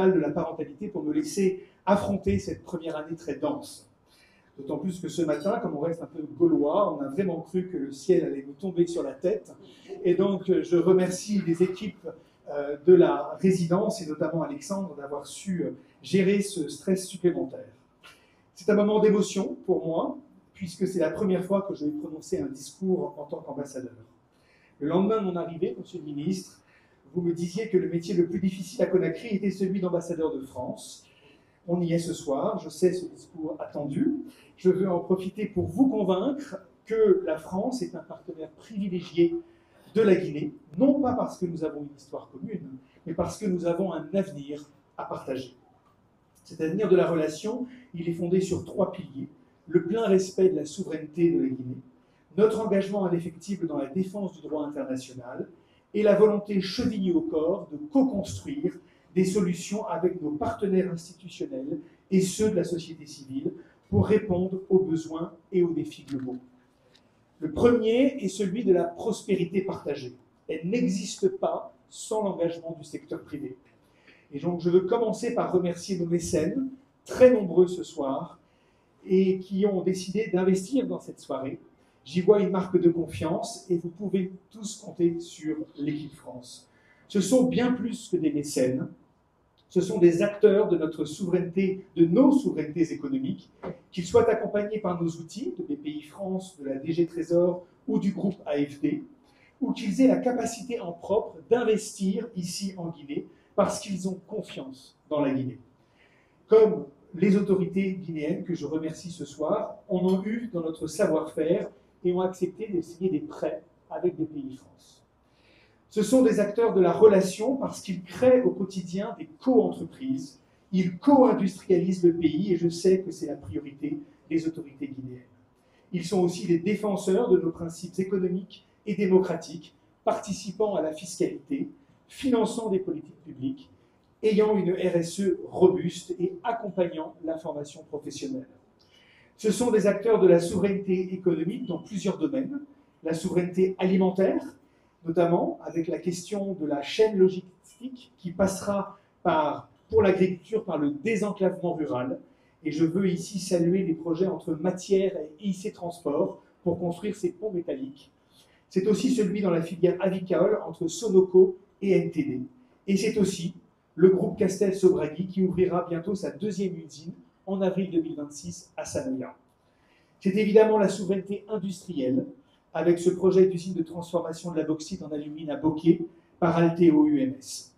libérale de la parentalité pour me laisser affronter cette première année très dense. D'autant plus que ce matin, comme on reste un peu gaulois, on a vraiment cru que le ciel allait nous tomber sur la tête. Et donc, je remercie les équipes de la résidence, et notamment Alexandre, d'avoir su gérer ce stress supplémentaire. C'est un moment d'émotion pour moi, puisque c'est la première fois que je vais prononcer un discours en tant qu'ambassadeur. Le lendemain de mon arrivée, Monsieur le ministre, vous me disiez que le métier le plus difficile à Conakry était celui d'ambassadeur de France. On y est ce soir, je sais ce discours attendu. Je veux en profiter pour vous convaincre que la France est un partenaire privilégié de la Guinée, non pas parce que nous avons une histoire commune, mais parce que nous avons un avenir à partager. Cet avenir de la relation, il est fondé sur 3 piliers. Le plein respect de la souveraineté de la Guinée, notre engagement indéfectible dans la défense du droit international et la volonté chevillée au corps de co-construire des solutions avec nos partenaires institutionnels et ceux de la société civile pour répondre aux besoins et aux défis globaux. Le premier est celui de la prospérité partagée. Elle n'existe pas sans l'engagement du secteur privé. Et donc je veux commencer par remercier nos mécènes, très nombreux ce soir, et qui ont décidé d'investir dans cette soirée. J'y vois une marque de confiance et vous pouvez tous compter sur l'équipe France. Ce sont bien plus que des mécènes, ce sont des acteurs de notre souveraineté, de nos souverainetés économiques, qu'ils soient accompagnés par nos outils, de BPI France, de la DG Trésor ou du groupe AFD, ou qu'ils aient la capacité en propre d'investir ici en Guinée parce qu'ils ont confiance dans la Guinée. Comme les autorités guinéennes, que je remercie ce soir, en ont eu dans notre savoir-faire et ont accepté de signer des prêts avec BPI France. Ce sont des acteurs de la relation parce qu'ils créent au quotidien des co-entreprises, ils co-industrialisent le pays et je sais que c'est la priorité des autorités guinéennes. Ils sont aussi des défenseurs de nos principes économiques et démocratiques, participant à la fiscalité, finançant des politiques publiques, ayant une RSE robuste et accompagnant la formation professionnelle. Ce sont des acteurs de la souveraineté économique dans plusieurs domaines, la souveraineté alimentaire, notamment avec la question de la chaîne logistique qui passera pour l'agriculture par le désenclavement rural. Et je veux ici saluer les projets entre Matière et IC Transport pour construire ces ponts métalliques. C'est aussi celui dans la filière avicole entre Sonoco et NTD. Et c'est aussi le groupe Castel-Sobragui qui ouvrira bientôt sa 2e usine en avril 2026 à Sanoya. C'est évidemment la souveraineté industrielle avec ce projet d'usine de transformation de la bauxite en alumine à Bokeh par Alteo UMS.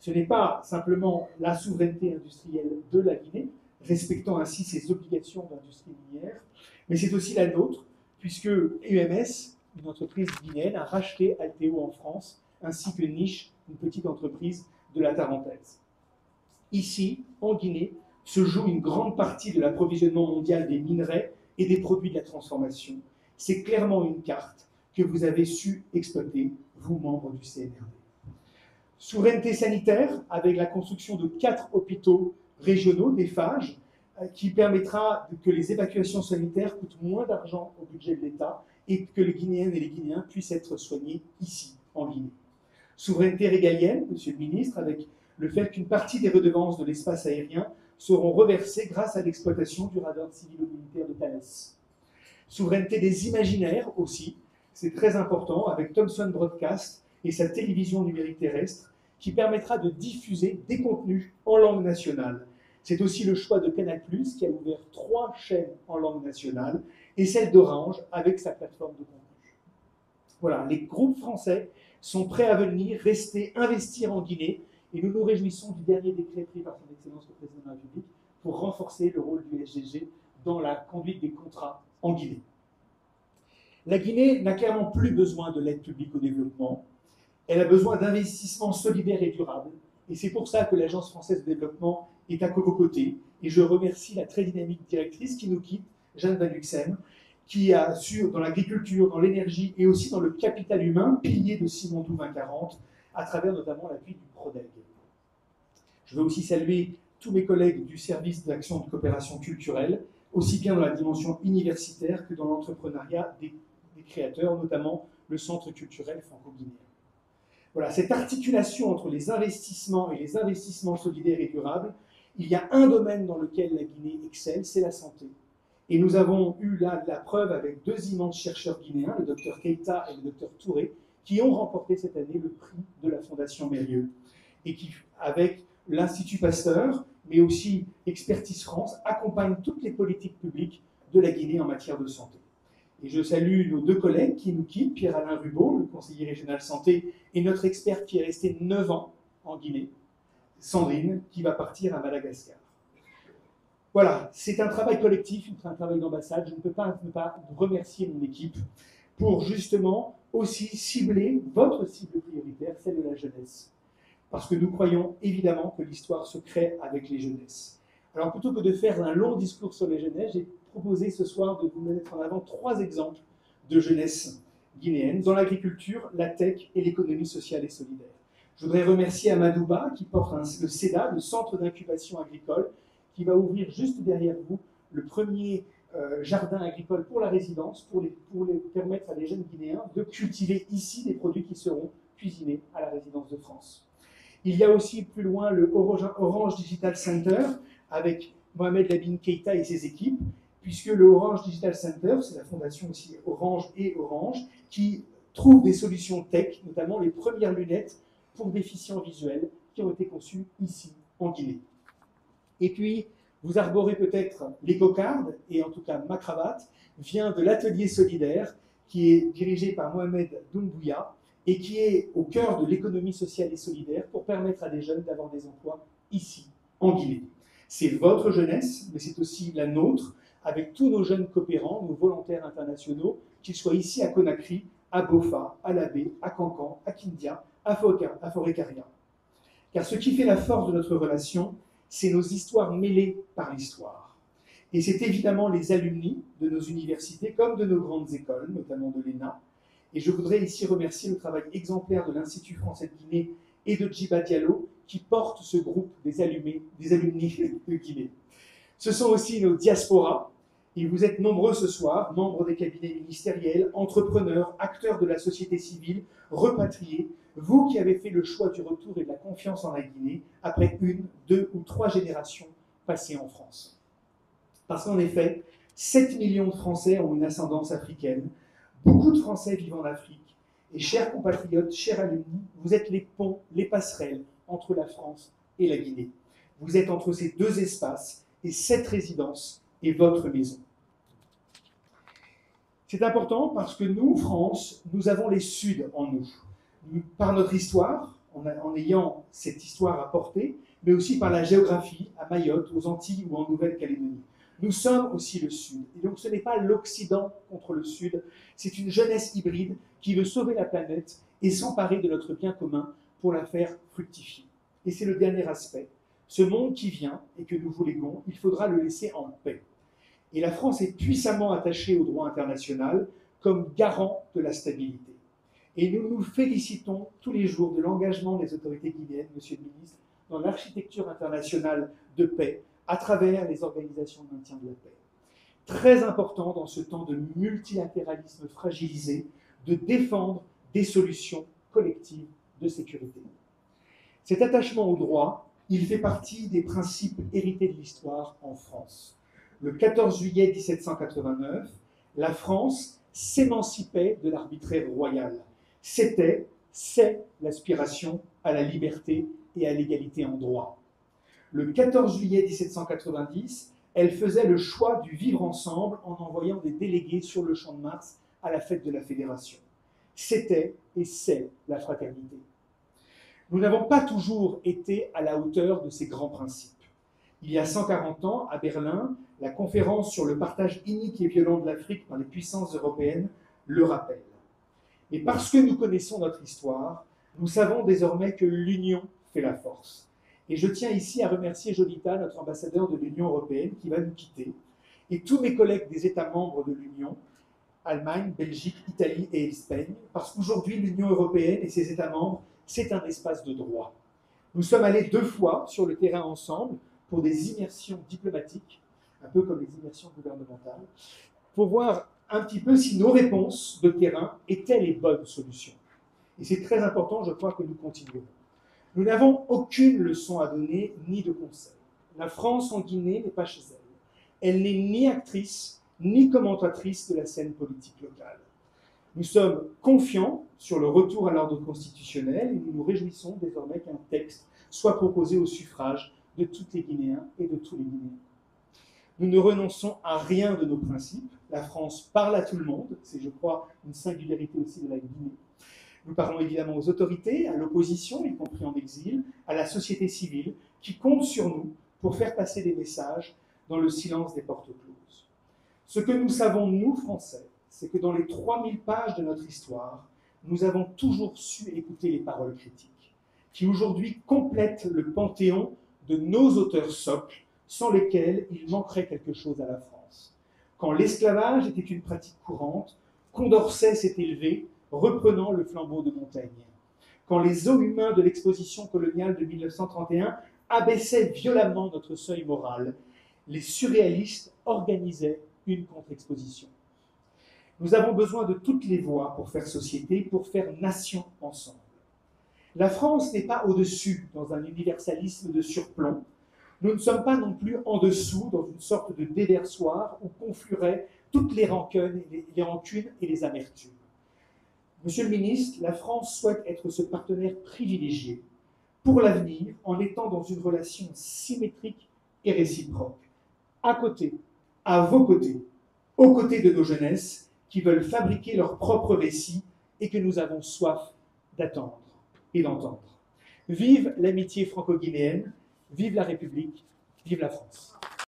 Ce n'est pas simplement la souveraineté industrielle de la Guinée, respectant ainsi ses obligations d'industrie minière, mais c'est aussi la nôtre, puisque UMS, une entreprise guinéenne, a racheté Alteo en France, ainsi que Niche, une petite entreprise de la Tarentaise. Ici, en Guinée, se joue une grande partie de l'approvisionnement mondial des minerais et des produits de la transformation. C'est clairement une carte que vous avez su exploiter, vous, membres du CNRD. Souveraineté sanitaire, avec la construction de 4 hôpitaux régionaux, des phages, qui permettra que les évacuations sanitaires coûtent moins d'argent au budget de l'État et que les Guinéennes et les Guinéens puissent être soignés ici, en Guinée. Souveraineté régalienne, Monsieur le Ministre, avec le fait qu'une partie des redevances de l'espace aérien seront reversées grâce à l'exploitation du radar civilo-militaire de Thales. Souveraineté des imaginaires aussi, c'est très important, avec Thomson Broadcast et sa télévision numérique terrestre, qui permettra de diffuser des contenus en langue nationale. C'est aussi le choix de Canal+, qui a ouvert 3 chaînes en langue nationale, et celle d'Orange, avec sa plateforme de contenu. Voilà, les groupes français sont prêts à venir, rester, investir en Guinée, et nous nous réjouissons du dernier décret pris par son Excellence le Président de la République pour renforcer le rôle du SGG dans la conduite des contrats en Guinée. La Guinée n'a clairement plus besoin de l'aide publique au développement, elle a besoin d'investissements solidaires et durables, et c'est pour ça que l'Agence française de développement est à vos côtés, et je remercie la très dynamique directrice qui nous quitte, Jeanne Van Luxem, qui a su, dans l'agriculture, dans l'énergie et aussi dans le capital humain, pilier de Simondou 2040, à travers notamment l'appui du PRODEG. Je veux aussi saluer tous mes collègues du service d'action de coopération culturelle, aussi bien dans la dimension universitaire que dans l'entrepreneuriat des créateurs, notamment le Centre culturel franco-guinéen. Voilà, cette articulation entre les investissements et les investissements solidaires et durables, il y a un domaine dans lequel la Guinée excelle, c'est la santé. Et nous avons eu là la preuve avec deux immenses chercheurs guinéens, le docteur Keita et le docteur Touré, qui ont remporté cette année le prix de la Fondation Mérieux. Et qui, avec l'Institut Pasteur, mais aussi Expertise France, accompagnent toutes les politiques publiques de la Guinée en matière de santé. Et je salue nos deux collègues qui nous quittent, Pierre-Alain Rubaud, le conseiller régional santé, et notre expert qui est resté 9 ans en Guinée, Sandrine, qui va partir à Madagascar. Voilà, c'est un travail collectif, un travail d'ambassade. Je ne peux pas ne pas remercier mon équipe pour justement aussi cibler votre cible prioritaire, celle de la jeunesse. Parce que nous croyons évidemment que l'histoire se crée avec les jeunesses. Alors plutôt que de faire un long discours sur les jeunesses, j'ai proposé ce soir de vous mettre en avant 3 exemples de jeunesse guinéenne dans l'agriculture, la tech et l'économie sociale et solidaire. Je voudrais remercier Amadouba qui porte le CEDA, le Centre d'incubation agricole, qui va ouvrir juste derrière vous le premier jardin agricole pour la résidence, pour permettre à des jeunes Guinéens de cultiver ici des produits qui seront cuisinés à la résidence de France. Il y a aussi plus loin le Orange Digital Center avec Mohamed Labine Keita et ses équipes, puisque le Orange Digital Center, c'est la fondation aussi Orange et Orange, qui trouve des solutions tech, notamment les premières lunettes pour déficients visuels qui ont été conçues ici en Guinée. Et puis, vous arborez peut-être l'éco-card, et en tout cas ma cravate, vient de l'atelier solidaire qui est dirigé par Mohamed Doumbouya et qui est au cœur de l'économie sociale et solidaire pour permettre à des jeunes d'avoir des emplois ici, en Guinée. C'est votre jeunesse, mais c'est aussi la nôtre, avec tous nos jeunes coopérants, nos volontaires internationaux, qu'ils soient ici à Conakry, à Bofa, à Labé, à Cancan, à Kindia, à Forêt-Caria. Car ce qui fait la force de notre relation, c'est nos histoires mêlées par l'histoire. Et c'est évidemment les alumni de nos universités comme de nos grandes écoles, notamment de l'ENA. Et je voudrais ici remercier le travail exemplaire de l'Institut français de Guinée et de Djiba Diallo qui portent ce groupe des alumni de Guinée. Ce sont aussi nos diasporas. Et vous êtes nombreux ce soir, membres des cabinets ministériels, entrepreneurs, acteurs de la société civile, repatriés, vous qui avez fait le choix du retour et de la confiance en la Guinée après 1, 2 ou 3 générations passées en France. Parce qu'en effet, 7 millions de Français ont une ascendance africaine, beaucoup de Français vivent en Afrique, et chers compatriotes, chers alumni, vous êtes les ponts, les passerelles entre la France et la Guinée. Vous êtes entre ces deux espaces, et cette résidence est votre maison. C'est important parce que nous, France, nous avons les Suds en nous. Par notre histoire, en ayant cette histoire à porter, mais aussi par la géographie, à Mayotte, aux Antilles ou en Nouvelle-Calédonie. Nous sommes aussi le Sud. Et donc ce n'est pas l'Occident contre le Sud, c'est une jeunesse hybride qui veut sauver la planète et s'emparer de notre bien commun pour la faire fructifier. Et c'est le dernier aspect. Ce monde qui vient et que nous vous léguons, il faudra le laisser en paix. Et la France est puissamment attachée au droit international comme garant de la stabilité. Et nous nous félicitons tous les jours de l'engagement des autorités guinéennes, Monsieur le ministre, dans l'architecture internationale de paix à travers les organisations de maintien de la paix. Très important dans ce temps de multilatéralisme fragilisé, de défendre des solutions collectives de sécurité. Cet attachement au droit, il fait partie des principes hérités de l'histoire en France. Le 14 juillet 1789, la France s'émancipait de l'arbitraire royal. C'est l'aspiration à la liberté et à l'égalité en droit. Le 14 juillet 1790, elle faisait le choix du vivre ensemble en envoyant des délégués sur le champ de Mars à la fête de la Fédération. C'était et c'est la fraternité. Nous n'avons pas toujours été à la hauteur de ces grands principes. Il y a 140 ans, à Berlin, la conférence sur le partage inique et violent de l'Afrique dans les puissances européennes le rappelle. Et parce que nous connaissons notre histoire, nous savons désormais que l'union fait la force. Et je tiens ici à remercier Jolita, notre ambassadeur de l'Union européenne, qui va nous quitter, et tous mes collègues des États membres de l'Union, Allemagne, Belgique, Italie et Espagne, parce qu'aujourd'hui, l'Union européenne et ses États membres, c'est un espace de droit. Nous sommes allés 2 fois sur le terrain ensemble pour des immersions diplomatiques, un peu comme les immersions gouvernementales, pour voir un petit peu si nos réponses de terrain étaient les bonnes solutions. Et c'est très important, je crois, que nous continuerons. Nous n'avons aucune leçon à donner, ni de conseil. La France en Guinée n'est pas chez elle. Elle n'est ni actrice, ni commentatrice de la scène politique locale. Nous sommes confiants sur le retour à l'ordre constitutionnel et nous nous réjouissons désormais qu'un texte soit proposé au suffrage de tous les Guinéens et de tous les Guinéens. Nous ne renonçons à rien de nos principes. La France parle à tout le monde, c'est, je crois, une singularité aussi de la Guinée. Nous parlons évidemment aux autorités, à l'opposition, y compris en exil, à la société civile, qui compte sur nous pour faire passer des messages dans le silence des portes closes. Ce que nous savons, nous, Français, c'est que dans les 3000 pages de notre histoire, nous avons toujours su écouter les paroles critiques, qui aujourd'hui complètent le panthéon de nos auteurs socles, sans lesquels il manquerait quelque chose à la France. Quand l'esclavage était une pratique courante, Condorcet s'est élevé, reprenant le flambeau de Montaigne. Quand les os humains de l'exposition coloniale de 1931 abaissaient violemment notre seuil moral, les surréalistes organisaient une contre-exposition. Nous avons besoin de toutes les voix pour faire société, pour faire nation ensemble. La France n'est pas au-dessus dans un universalisme de surplomb. Nous ne sommes pas non plus en dessous dans une sorte de déversoir où conflueraient toutes les rancunes et les amertumes. Monsieur le ministre, la France souhaite être ce partenaire privilégié pour l'avenir en étant dans une relation symétrique et réciproque, à côté, à vos côtés, aux côtés de nos jeunesses qui veulent fabriquer leur propre récit et que nous avons soif d'attendre et d'entendre. Vive l'amitié franco-guinéenne, vive la République, vive la France.